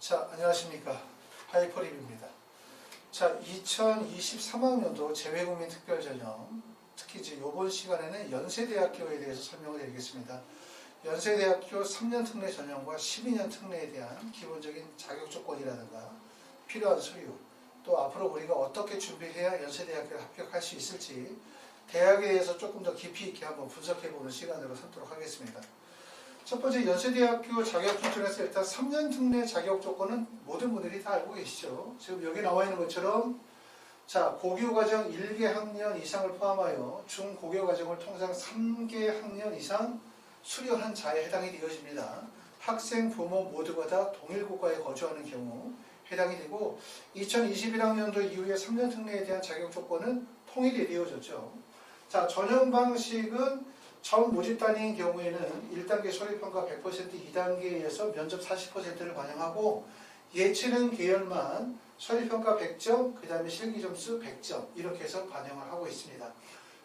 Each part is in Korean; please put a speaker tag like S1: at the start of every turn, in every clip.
S1: 자, 안녕하십니까. 하이퍼립입니다. 자, 2023학년도 재외국민 특별전형, 특히 이제 이번 시간에는 연세대학교에 대해서 설명을 드리겠습니다. 연세대학교 3년 특례 전형과 12년 특례에 대한 기본적인 자격 조건이라든가 필요한 서류, 또 앞으로 우리가 어떻게 준비해야 연세대학교에 합격할 수 있을지 대학에 대해서 조금 더 깊이 있게 한번 분석해보는 시간으로 삼도록 하겠습니다. 첫 번째, 연세대학교 자격증 중에서 일단 3년 특례 자격 조건은 모든 분들이 다 알고 계시죠. 지금 여기 나와 있는 것처럼 자, 고교과정 1개 학년 이상을 포함하여 중고교과정을 통상 3개 학년 이상 수료한 자에 해당이 되어집니다. 학생, 부모 모두가 다 동일 국가에 거주하는 경우 해당이 되고, 2021학년도 이후에 3년 특례에 대한 자격 조건은 통일이 되어졌죠. 자, 전형 방식은 처음 모집단인 경우에는 1단계 서류평가 100%, 2단계에서 면접 40%를 반영하고 예체능 계열만 서류평가 100점, 그 다음에 실기점수 100점 이렇게 해서 반영을 하고 있습니다.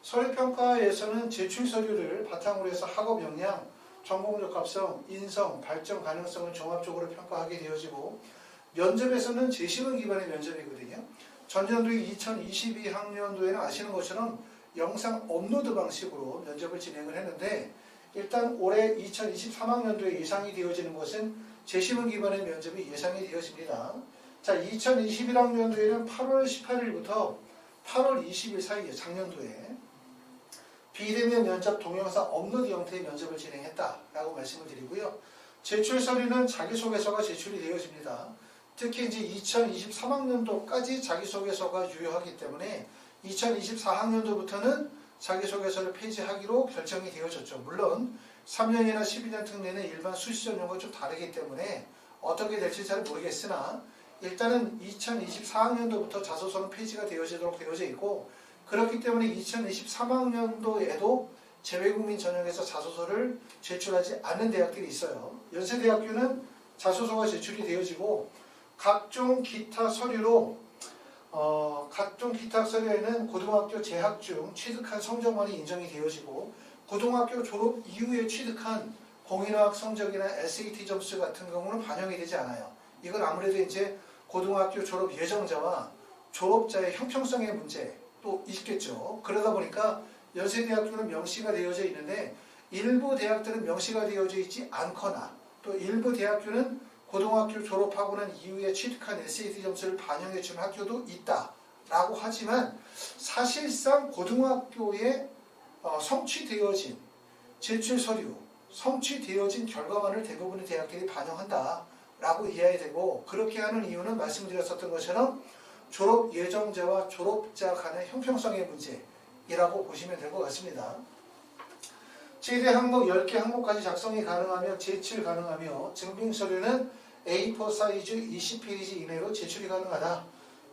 S1: 서류평가에서는 제출 서류를 바탕으로 해서 학업 역량, 전공 적합성, 인성, 발전 가능성을 종합적으로 평가하게 되어지고, 면접에서는 재시험 기반의 면접이거든요. 전년도 2022학년도에는 아시는 것처럼 영상 업로드 방식으로 면접을 진행을 했는데, 일단 올해 2023학년도에 예상이 되어지는 것은 재시험 기반의 면접이 예상이 되어집니다. 자, 2021학년도에는 8월 18일부터 8월 20일 사이에 작년도에 비대면 면접 동영상 업로드 형태의 면접을 진행했다라고 말씀을 드리고요. 제출 서류는 자기소개서가 제출이 되어집니다. 특히 이제 2023학년도까지 자기소개서가 유효하기 때문에 2024학년도부터는 자기소개서를 폐지하기로 결정이 되어졌죠. 물론 3년이나 12년 특례는 일반 수시 전형과 좀 다르기 때문에 어떻게 될지 잘 모르겠으나 일단은 2024학년도부터 자소서는 폐지가 되어지도록 되어져 있고, 그렇기 때문에 2023학년도에도 재외국민 전형에서 자소서를 제출하지 않는 대학들이 있어요. 연세대학교는 자소서가 제출이 되어지고 각종 기타 서류로 각종 기타 서류에는 고등학교 재학 중 취득한 성적만이 인정이 되어지고, 고등학교 졸업 이후에 취득한 공인학 성적이나 SAT 점수 같은 경우는 반영이 되지 않아요. 이건 아무래도 이제 고등학교 졸업 예정자와 졸업자의 형평성의 문제도 있겠죠. 그러다 보니까 연세대학교는 명시가 되어져 있는데 일부 대학들은 명시가 되어져 있지 않거나, 또 일부 대학교는 고등학교 졸업하고 난 이후에 취득한 SAT 점수를 반영해주는 학교도 있다라고 하지만, 사실상 고등학교에 성취되어진 제출 서류, 성취되어진 결과만을 대부분의 대학들이 반영한다라고 이해해야 되고, 그렇게 하는 이유는 말씀드렸었던 것처럼 졸업 예정자와 졸업자 간의 형평성의 문제이라고 보시면 될 것 같습니다. 제대 항목 10개 항목까지 작성이 가능하며 제출 가능하며, 증빙서류는 A4 사이즈 20페이지 이내로 제출이 가능하다.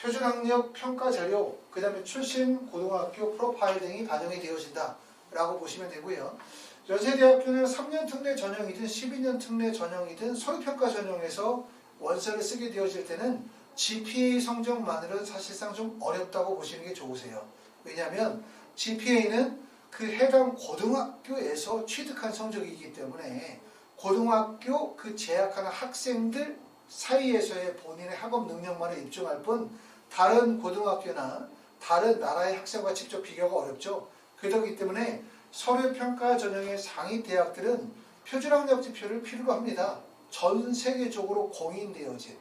S1: 표준학력 평가 자료, 그 다음에 출신 고등학교 프로파일 등이 반영이 되어진다 라고 보시면 되고요. 연세대학교는 3년 특례 전형이든 12년 특례 전형이든 서류평가 전형에서 원서를 쓰게 되어질 때는 GPA 성적만으로는 사실상 좀 어렵다고 보시는 게 좋으세요. 왜냐하면 GPA는 그 해당 고등학교에서 취득한 성적이기 때문에 고등학교 그 재학하는 학생들 사이에서의 본인의 학업 능력만을 입증할 뿐 다른 고등학교나 다른 나라의 학생과 직접 비교가 어렵죠. 그렇기 때문에 서류평가 전형의 상위 대학들은 표준학력 지표를 필요로 합니다. 전 세계적으로 공인되어진,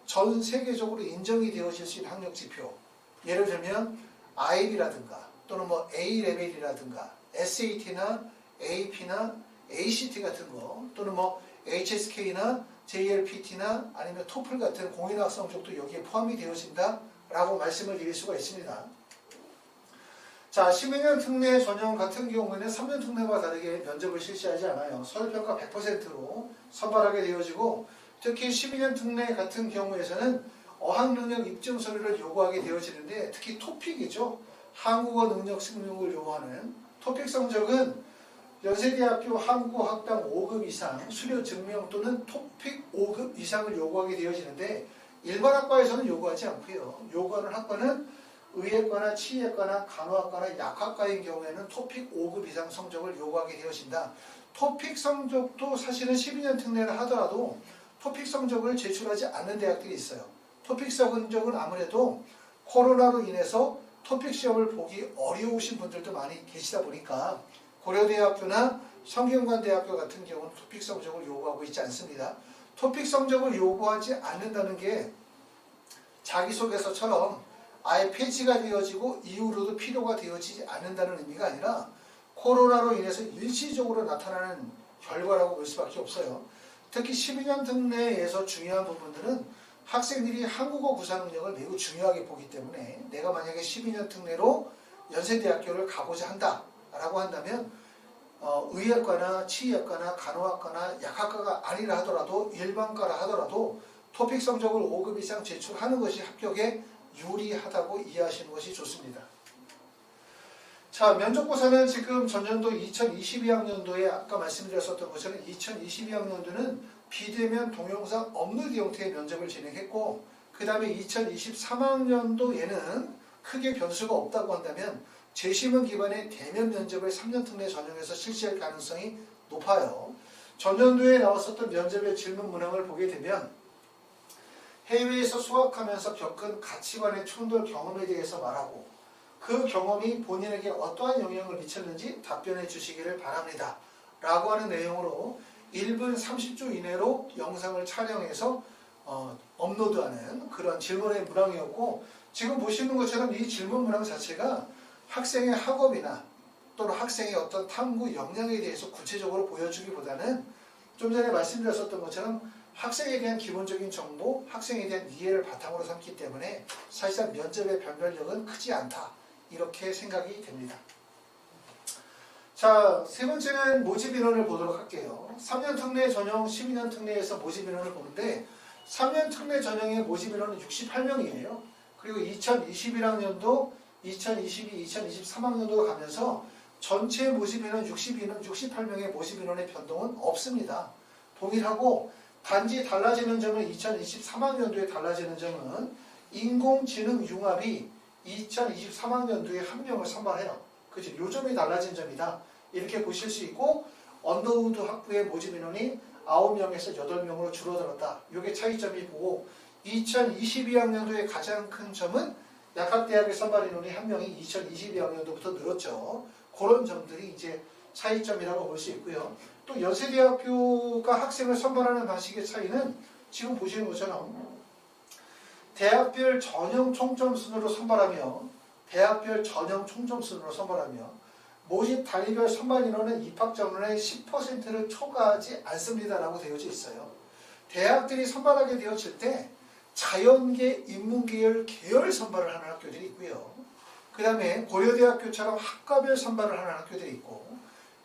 S1: 전 세계적으로 인정이 되어질 수 있는 학력 지표, 예를 들면 IB라든가 또는 뭐 A레벨이라든가 SAT나 AP나 ACT 같은 거, 또는 뭐 HSK나 JLPT나 아니면 토플 같은 공인학 성적도 여기에 포함이 되어진다 라고 말씀을 드릴 수가 있습니다. 자, 12년 특례 전형 같은 경우에는 3년 특례와 다르게 면접을 실시하지 않아요. 서류평가 100%로 선발하게 되어지고, 특히 12년 특례 같은 경우에서는 어학능력 입증 서류를 요구하게 되어지는데, 특히 토픽이죠. 한국어 능력 승용을 요구하는 토픽 성적은 연세대학교 한국어 학당 5급 이상 수료 증명 또는 토픽 5급 이상을 요구하게 되어지는데, 일반 학과에서는 요구하지 않고요. 요구하는 학과는 의예과나 치의과나 간호학과나 약학과인 경우에는 토픽 5급 이상 성적을 요구하게 되어진다. 토픽 성적도 사실은 12년 특례를 하더라도 토픽 성적을 제출하지 않는 대학들이 있어요. 토픽 성적은 아무래도 코로나로 인해서 토픽 시험을 보기 어려우신 분들도 많이 계시다 보니까 고려대학교나 성균관대학교 같은 경우는 토픽 성적을 요구하고 있지 않습니다. 토픽 성적을 요구하지 않는다는 게 자기소개서처럼 아예 폐지가 되어지고 이후로도 필요가 되어지지 않는다는 의미가 아니라 코로나로 인해서 일시적으로 나타나는 결과라고 볼 수밖에 없어요. 특히 12년 특례에서 중요한 부분들은 학생들이 한국어 구사 능력을 매우 중요하게 보기 때문에 내가 만약에 12년 특례로 연세대학교를 가고자 한다라고 한다면 의학과나 치의학과나 간호학과나 약학과가 아니라 하더라도 일반과라 하더라도 토픽 성적을 5급 이상 제출하는 것이 합격에 유리하다고 이해하시는 것이 좋습니다. 자, 면접고사는 지금 전년도 2022학년도에 아까 말씀드렸었던 것처럼 2022학년도는 비대면 동영상 업로드 형태의 면접을 진행했고 그 다음에 2023학년도에는 크게 변수가 없다고 한다면 재심은 기반의 대면 면접을 3년 특례 전형에서 실시할 가능성이 높아요. 전년도에 나왔었던 면접의 질문 문항을 보게 되면 해외에서 수학하면서 겪은 가치관의 충돌 경험에 대해서 말하고 그 경험이 본인에게 어떠한 영향을 미쳤는지 답변해 주시기를 바랍니다. 라고 하는 내용으로 1분 30초 이내로 영상을 촬영해서 업로드하는 그런 질문의 문항이었고 지금 보시는 것처럼 이 질문 문항 자체가 학생의 학업이나 또는 학생의 어떤 탐구 역량에 대해서 구체적으로 보여주기보다는 좀 전에 말씀드렸었던 것처럼 학생에 대한 기본적인 정보, 학생에 대한 이해를 바탕으로 삼기 때문에 사실상 면접의 변별력은 크지 않다. 이렇게 생각이 됩니다. 자, 세 번째는 모집 인원을 보도록 할게요. 3년 특례 전형, 12년 특례에서 모집 인원을 보는데 3년 특례 전형의 모집 인원은 68명이에요. 그리고 2021학년도, 2022, 2023학년도로 가면서 전체 모집 인원 68명의 모집 인원의 변동은 없습니다. 동일하고 단지 달라지는 점은 2023학년도에 달라지는 점은 인공지능 융합이 2023학년도에 한 명을 선발해요. 그죠? 요 점이 달라진 점이다. 이렇게 보실 수 있고 언더우드 학부의 모집 인원이 9명에서 8명으로 줄어들었다. 이게 차이점이 보고 2022학년도의 가장 큰 점은 약학대학의 선발 인원이 한 명이 2022학년도부터 늘었죠. 그런 점들이 이제 차이점이라고 볼 수 있고요. 또 연세대학교가 학생을 선발하는 방식의 차이는 지금 보시는 것처럼 대학별 전형 총점 순으로 선발하며 모집 단위별 선발 인원은 입학 전원의 10%를 초과하지 않습니다라고 되어져 있어요. 대학들이 선발하게 되어질 때 자연계, 인문계열 계열 선발을 하는 학교들이 있고요. 그 다음에 고려대학교처럼 학과별 선발을 하는 학교들이 있고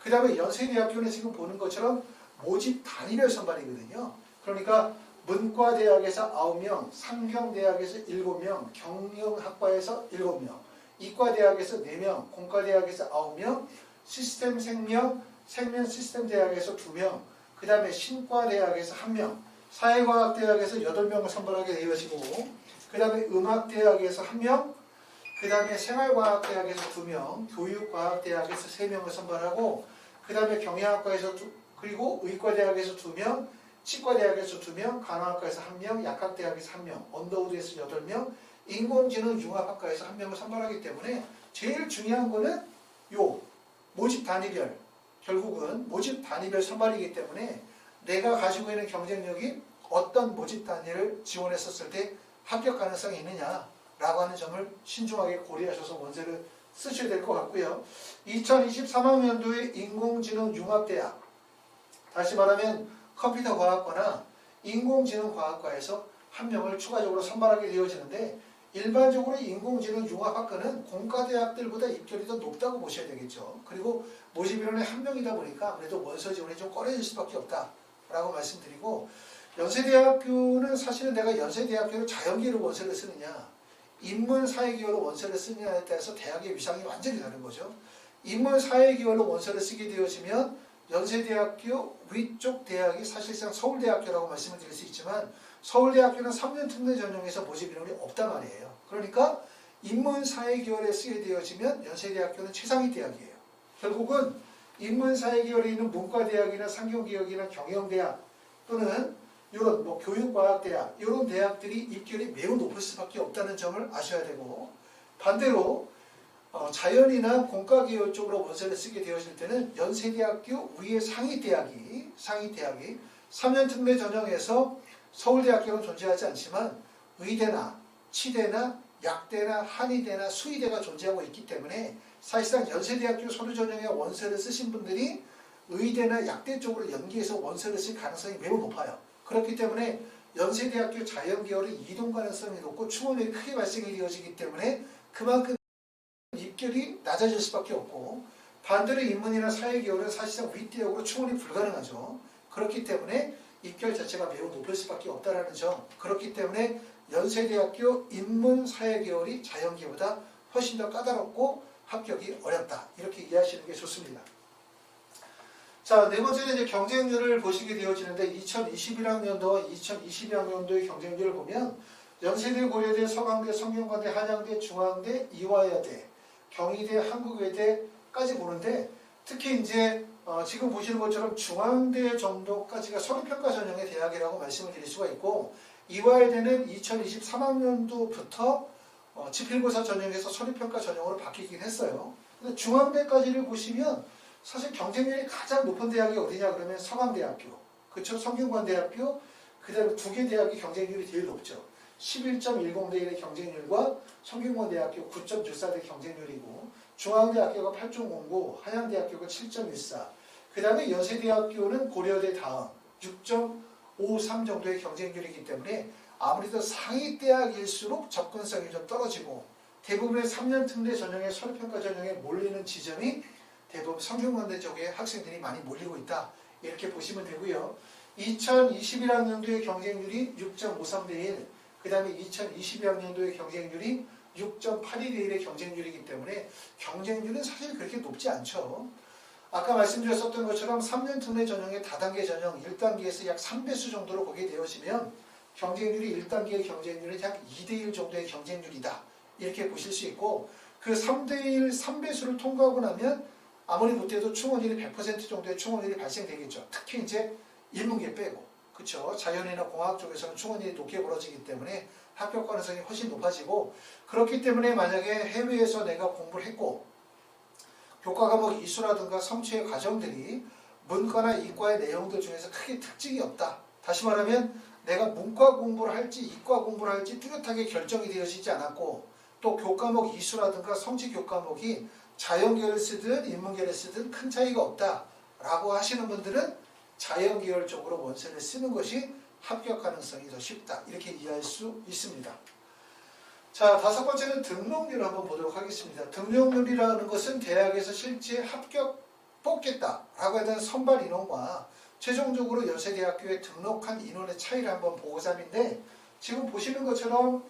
S1: 그 다음에 연세대학교는 지금 보는 것처럼 모집 단위별 선발이거든요. 그러니까 문과대학에서 9명, 상경대학에서 7명, 경영학과에서 7명, 이과대학에서 4명, 공과대학에서 9명, 시스템 생명 시스템대학에서 2명, 그 다음에 신과대학에서 1명, 사회과학대학에서 8명을 선발하게 되어지고 그 다음에 음악대학에서 1명, 그 다음에 생활과학대학에서 2명, 교육과학대학에서 3명을 선발하고 그 다음에 경영학과에서 그리고 의과대학에서 2명, 치과대학에서 2명, 간호학과에서 1명, 약학대학에서 1명, 언더우드에서 8명, 인공지능 융합학과에서 1명을 선발하기 때문에 제일 중요한 거는 요 모집 단위별, 결국은 모집 단위별 선발이기 때문에 내가 가지고 있는 경쟁력이 어떤 모집 단위를 지원했었을 때 합격 가능성이 있느냐라고 하는 점을 신중하게 고려하셔서 원서를 쓰셔야 될 것 같고요. 2023학년도에 인공지능 융합대학, 다시 말하면 컴퓨터과학과나 인공지능과학과에서 1명을 추가적으로 선발하게 되어지는데 일반적으로 인공지능 융합학과는 공과대학들보다 입결이 더 높다고 보셔야 되겠죠. 그리고 모집 인원이 1명이다 보니까 그래도 원서 지원이 좀 꺼려질 수밖에 없다라고 말씀드리고 연세대학교는 사실은 내가 연세대학교를 자연계로 원서를 쓰느냐 인문사회계열로 원서를 쓰느냐에 따라서 대학의 위상이 완전히 다른 거죠. 인문사회계열로 원서를 쓰게 되어지면 연세대학교 위쪽 대학이 사실상 서울대학교라고 말씀을 드릴 수 있지만 서울대학교는 3년 특례 전형에서 모집 인원이 없단 말이에요. 그러니까 인문사회계열에 쓰게 되어지면 연세대학교는 최상위 대학이에요. 결국은 인문사회계열에 있는 문과대학이나 상경계열이나 경영대학 또는 이런 뭐 교육과학대학 이런 대학들이 입결이 매우 높을 수밖에 없다는 점을 아셔야 되고, 반대로 자연이나 공과 계열 쪽으로 원서를 쓰게 되어질 때는 연세대학교 위의 상위대학이 3년 특례 전형에서 서울대학교는 존재하지 않지만 의대나 치대나 약대나 한의대나 수의대가 존재하고 있기 때문에 사실상 연세대학교 서류 전형에 원서를 쓰신 분들이 의대나 약대 쪽으로 연계해서 원서를 쓸 가능성이 매우 높아요. 그렇기 때문에 연세대학교 자연계열의 이동 가능성이 높고 충원이 크게 발생이 되어지기 때문에 그만큼 입결이 낮아질 수밖에 없고, 반대로 인문이나 사회계열은 사실상 윗대역으로 충원이 불가능하죠. 그렇기 때문에 입결 자체가 매우 높을 수밖에 없다는 점, 그렇기 때문에 연세대학교 인문사회계열이 자연계보다 훨씬 더 까다롭고 합격이 어렵다, 이렇게 이해하시는 게 좋습니다. 자, 네 번째는 이제 경쟁률을 보시게 되어지는데 2021학년도와 2022학년도의 경쟁률을 보면 연세대, 고려대, 서강대, 성균관대, 한양대, 중앙대, 이화여대, 경희대, 한국외대까지 보는데, 특히 이제 지금 보시는 것처럼 중앙대 정도까지가 서류평가 전형의 대학이라고 말씀을 드릴 수가 있고, 이화여대는 2023학년도부터 지필고사 전형에서 서류평가 전형으로 바뀌긴 했어요. 근데 중앙대까지를 보시면 사실 경쟁률이 가장 높은 대학이 어디냐 그러면 서강대학교, 그쵸? 성균관대학교, 그 다음에 두 개 대학이 경쟁률이 제일 높죠. 11.10대 1의 경쟁률과 성균관대학교 9.94대 경쟁률이고, 중앙대학교가 8.09, 한양대학교가 7.14, 그 다음에 연세대학교는 고려대 다음 6.53 정도의 경쟁률이기 때문에 아무래도 상위대학일수록 접근성이 좀 떨어지고, 대부분의 3년 특례 전형의 서류평가 전형에 몰리는 지점이 대부분 성균관대 쪽에 학생들이 많이 몰리고 있다, 이렇게 보시면 되고요. 2021학년도의 경쟁률이 6.53대 1, 그 다음에 2022학년도의 경쟁률이 6.82대 1의 경쟁률이기 때문에 경쟁률은 사실 그렇게 높지 않죠. 아까 말씀드렸었던 것처럼 3년 특례 전형의 다단계 전형 1단계에서 약 3배수 정도로 보게 되어지면 경쟁률이 1단계의 경쟁률은 약 2대1 정도의 경쟁률이다, 이렇게 보실 수 있고, 그 3대1 3배수를 통과하고 나면 아무리 못해도 충원율이 100% 정도의 충원율이 발생되겠죠. 특히 이제 인문계 빼고, 그쵸? 자연이나 공학 쪽에서는 충원율이 높게 벌어지기 때문에 합격 가능성이 훨씬 높아지고, 그렇기 때문에 만약에 해외에서 내가 공부를 했고 교과 과목 이수라든가 성취의 과정들이 문과나 이과의 내용들 중에서 크게 특징이 없다, 다시 말하면 내가 문과 공부를 할지 이과 공부를 할지 뚜렷하게 결정이 되어지지 않았고, 또 교과목 이수라든가 성취 교과목이 자연계열을 쓰든 인문계열을 쓰든 큰 차이가 없다라고 하시는 분들은 자연계열 쪽으로 원서를 쓰는 것이 합격 가능성이 더 쉽다, 이렇게 이해할 수 있습니다. 자, 다섯 번째는 등록률을 한번 보도록 하겠습니다. 등록률이라는 것은 대학에서 실제 합격 뽑겠다라고 하는 선발 인원과 최종적으로 연세대학교에 등록한 인원의 차이를 한번 보고자 하는데, 지금 보시는 것처럼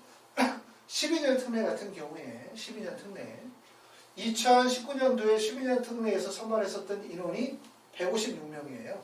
S1: 12년 특례 같은 경우에 12년 특례 2019년도에 12년 특례에서 선발했었던 인원이 156명이에요.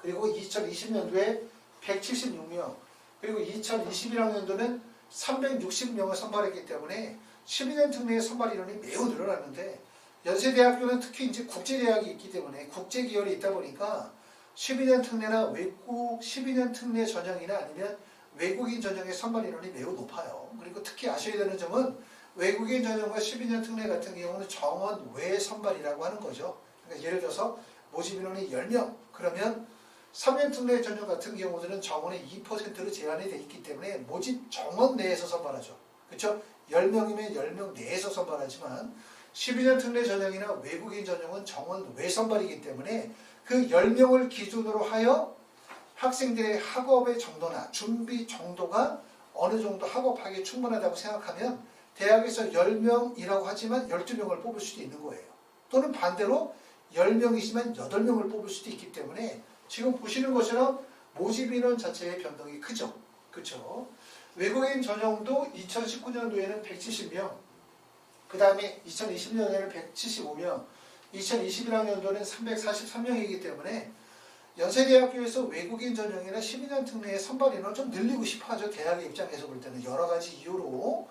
S1: 그리고 2020년도에 176명, 그리고 2021학년도는 360명을 선발했기 때문에 12년 특례의 선발 인원이 매우 늘어났는데, 연세대학교는 특히 이제 국제대학이 있기 때문에 국제기열이 있다 보니까 12년 특례나 외국 12년 특례 전형이나 아니면 외국인 전형의 선발 인원이 매우 높아요. 그리고 특히 아셔야 되는 점은 외국인 전형과 12년 특례 같은 경우는 정원 외 선발이라고 하는 거죠. 그러니까 예를 들어서 모집 인원이 10명, 그러면 3년 특례 전형 같은 경우들은 정원의 2%로 제한이 되어 있기 때문에 모집 정원 내에서 선발하죠. 그렇죠? 10명이면 10명 내에서 선발하지만 12년 특례 전형이나 외국인 전형은 정원 외 선발이기 때문에 그 10명을 기준으로 하여 학생들의 학업의 정도나 준비 정도가 어느 정도 학업하기에 충분하다고 생각하면 대학에서 10명이라고 하지만 12명을 뽑을 수도 있는 거예요. 또는 반대로 10명이지만 8명을 뽑을 수도 있기 때문에 지금 보시는 것처럼 모집 인원 자체의 변동이 크죠. 그렇죠? 외국인 전형도 2019년도에는 170명, 그 다음에 2020년에는 175명, 2021학년도는 343명이기 때문에 연세대학교에서 외국인 전형이나 12년 특례의 선발 인원을 좀 늘리고 싶어 하죠. 대학의 입장에서 볼 때는 여러 가지 이유로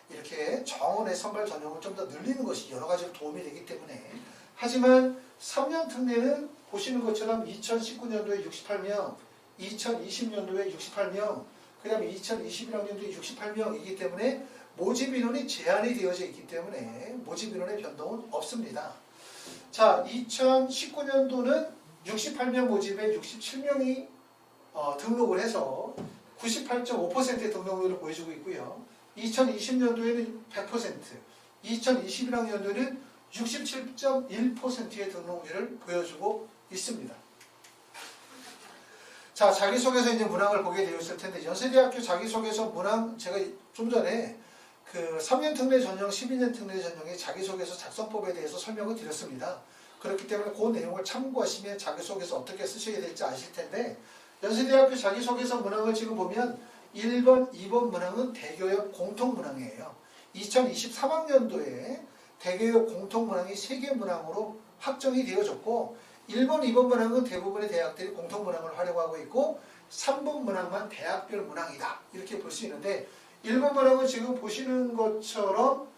S1: 이렇게 정원의 선발 전형을 좀 더 늘리는 것이 여러 가지로 도움이 되기 때문에. 하지만 3년 특례는 보시는 것처럼 2019년도에 68명, 2020년도에 68명, 그 다음에 2021학년도에 68명이기 때문에 모집 인원이 제한이 되어져 있기 때문에 모집 인원의 변동은 없습니다. 자, 2019년도는 68명 모집에 67명이 등록을 해서 98.5%의 등록률을 보여주고 있고요. 2020년도에는 100%, 2021학년도에는 67.1%의 등록률을 보여주고 있습니다. 자, 자기소개서 이제 문항을 보게 되었을 텐데, 연세대학교 자기소개서 문항, 제가 좀 전에 그 3년 특례 전형, 12년 특례 전형의 자기소개서 작성법에 대해서 설명을 드렸습니다. 그렇기 때문에 그 내용을 참고하시면 자기소개서 어떻게 쓰셔야 될지 아실 텐데, 연세대학교 자기소개서 문항을 지금 보면 1번, 2번 문항은 대교역 공통문항이에요. 2023학년도에 대교역 공통문항이 3개 문항으로 확정이 되어졌고, 1번, 2번 문항은 대부분의 대학들이 공통문항을 활용하고 있고 3번 문항만 대학별 문항이다. 이렇게 볼 수 있는데 1번 문항은 지금 보시는 것처럼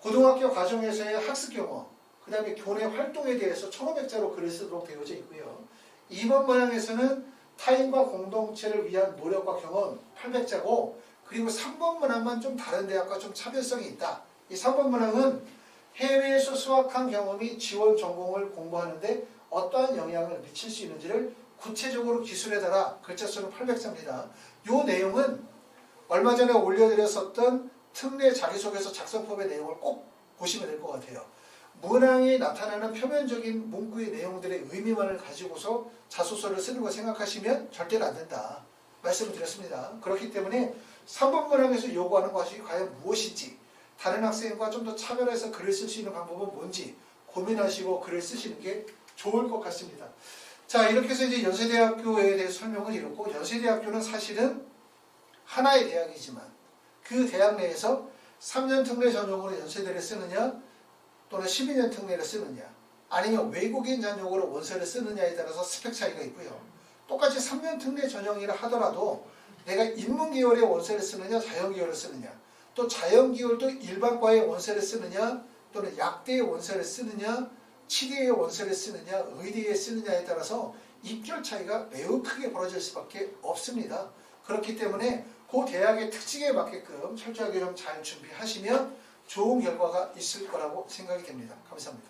S1: 고등학교 과정에서의 학습 경험, 그 다음에 교내 활동에 대해서 1500자로 글을 쓰도록 되어져 있고요. 2번 문항에서는 타인과 공동체를 위한 노력과 경험 800자고, 그리고 3번 문항만 좀 다른 대학과 좀 차별성이 있다. 이 3번 문항은 해외에서 수학한 경험이 지원 전공을 공부하는데 어떠한 영향을 미칠 수 있는지를 구체적으로 기술에 따라 글자 수는 800자입니다. 이 내용은 얼마 전에 올려드렸었던 특례 자기소개서 작성법의 내용을 꼭 보시면 될 것 같아요. 문항에 나타나는 표면적인 문구의 내용들의 의미만을 가지고서 자소서를 쓰는 거 생각하시면 절대로 안 된다. 말씀을 드렸습니다. 그렇기 때문에 3번 문항에서 요구하는 것이 과연 무엇인지, 다른 학생과 좀 더 차별해서 글을 쓸 수 있는 방법은 뭔지 고민하시고 글을 쓰시는 게 좋을 것 같습니다. 자, 이렇게 해서 이제 연세대학교에 대해서 설명을 이뤘고, 연세대학교는 사실은 하나의 대학이지만 그 대학 내에서 3년 특례 전형으로 연세대를 쓰느냐 또는 12년 특례를 쓰느냐, 아니면 외국인 전형으로 원서를 쓰느냐에 따라서 스펙 차이가 있고요. 똑같이 3년 특례 전형이라 하더라도 내가 인문계열의 원서를 쓰느냐 자연계열을 쓰느냐, 또 자연계열도 일반과의 원서를 쓰느냐 또는 약대의 원서를 쓰느냐, 치대의 원서를 쓰느냐, 의대에 쓰느냐에 따라서 입결 차이가 매우 크게 벌어질 수밖에 없습니다. 그렇기 때문에 그 대학의 특징에 맞게끔 철저하게 좀 잘 준비하시면 좋은 결과가 있을 거라고 생각이 됩니다. 감사합니다.